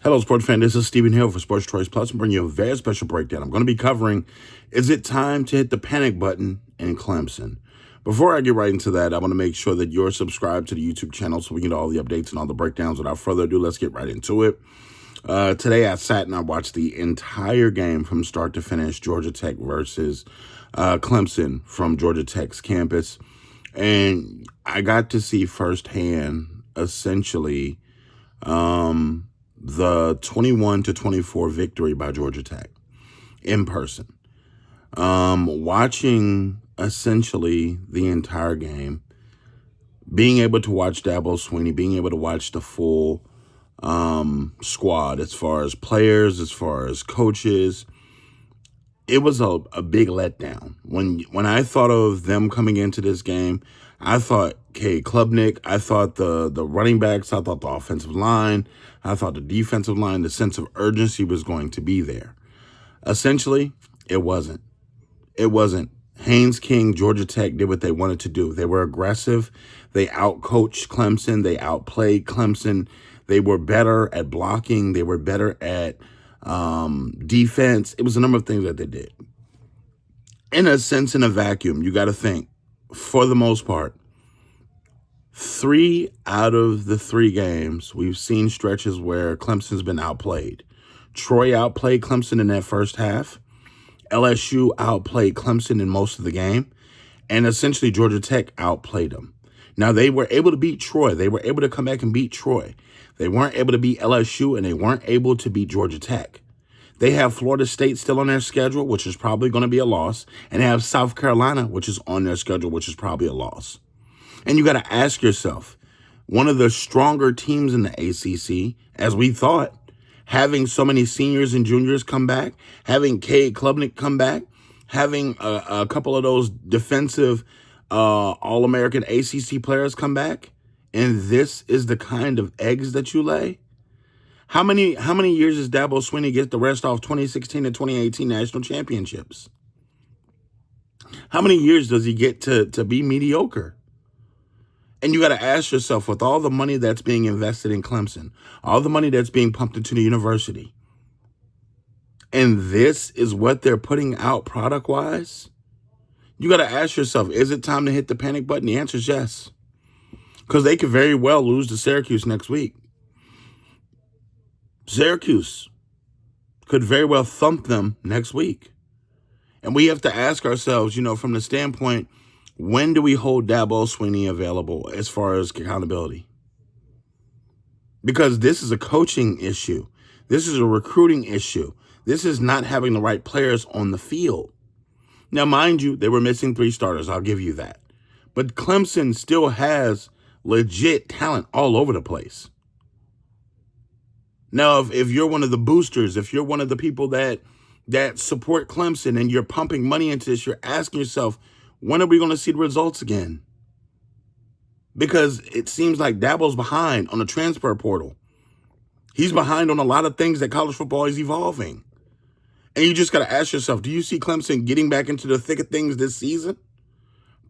Hello, sports fan. This is Stephen Hill for Sports Choice Plus. I'm bringing you a very special breakdown. I'm going to be covering, is it time to hit the panic button in Clemson? Before I get right into that, I want to make sure that you're subscribed to the YouTube channel so we can get all the updates and all the breakdowns. Without further ado, let's get right into it. Today, I sat and I watched the entire game from start to finish, Georgia Tech versus Clemson from Georgia Tech's campus. And I got to see firsthand, essentially, the 21-24 victory by Georgia Tech in person. Watching essentially the entire game, being able to watch Dabo Swinney, being able to watch the full squad as far as players, as far as coaches, it was a big letdown. When I thought of them coming into this game, I thought Klubnik, I thought the running backs, I thought the offensive line, I thought the defensive line, the sense of urgency was going to be there. Essentially, it wasn't. It wasn't. Haynes King, Georgia Tech did what they wanted to do. They were aggressive. They outcoached Clemson. They outplayed Clemson. They were better at blocking. They were better at defense. It was a number of things that they did. In a sense, in a vacuum, you got to think, for the most part, 3 out of the 3 games, we've seen stretches where Clemson's been outplayed. Troy outplayed Clemson in that first half. LSU outplayed Clemson in most of the game. And essentially, Georgia Tech outplayed them. Now, they were able to beat Troy. They were able to come back and beat Troy. They weren't able to beat LSU, and they weren't able to beat Georgia Tech. They have Florida State still on their schedule, which is probably going to be a loss. And they have South Carolina, which is on their schedule, which is probably a loss. And you got to ask yourself, one of the stronger teams in the ACC, as we thought, having so many seniors and juniors come back, having Klubnik come back, having a couple of those defensive All-American ACC players come back, and this is the kind of eggs that you lay? How many years does Dabo Swinney get the rest off 2016 and 2018 national championships? How many years does he get to be mediocre? And you got to ask yourself, with all the money that's being invested in Clemson, all the money that's being pumped into the university, and this is what they're putting out product-wise, you got to ask yourself, is it time to hit the panic button? The answer is yes. Because they could very well lose to Syracuse next week. Syracuse could very well thump them next week. And we have to ask ourselves, from the standpoint, when do we hold Dabo Swinney available as far as accountability? Because this is a coaching issue. This is a recruiting issue. This is not having the right players on the field. Now, mind you, they were missing 3 starters. I'll give you that. But Clemson still has legit talent all over the place. Now, if you're one of the boosters, if you're one of the people that support Clemson and you're pumping money into this, you're asking yourself, when are we going to see the results again? Because it seems like Dabo's behind on the transfer portal. He's behind on a lot of things that college football is evolving. And you just got to ask yourself, do you see Clemson getting back into the thick of things this season?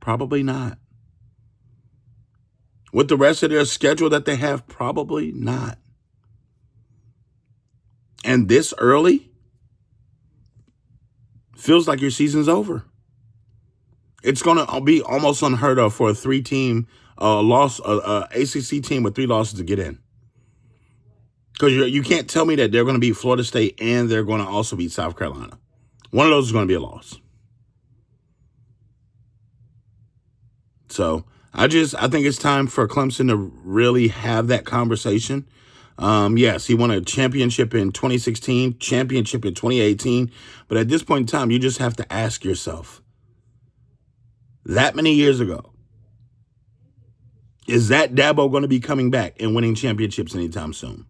Probably not. With the rest of their schedule that they have, probably not. And this early feels like your season's over. It's going to be almost unheard of for a 3-team ACC team with 3 losses to get in. Because you can't tell me that they're going to beat Florida State and they're going to also beat South Carolina. One of those is going to be a loss. So I think it's time for Clemson to really have that conversation. Yes, he won a championship in 2016, championship in 2018. But at this point in time, you just have to ask yourself, that many years ago, is that Dabo going to be coming back and winning championships anytime soon?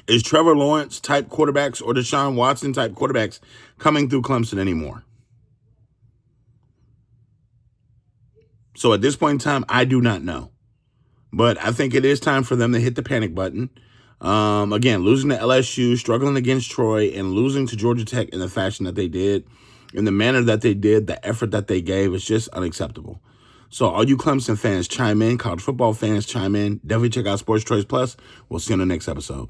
Is Trevor Lawrence type quarterbacks or Deshaun Watson type quarterbacks coming through Clemson anymore? So at this point in time, I do not know. But I think it is time for them to hit the panic button. Again, losing to LSU, struggling against Troy, and losing to Georgia Tech in the fashion that they did, in the manner that they did, the effort that they gave, is just unacceptable. So all you Clemson fans chime in, college football fans chime in. Definitely check out Sports Choice Plus. We'll see you on the next episode.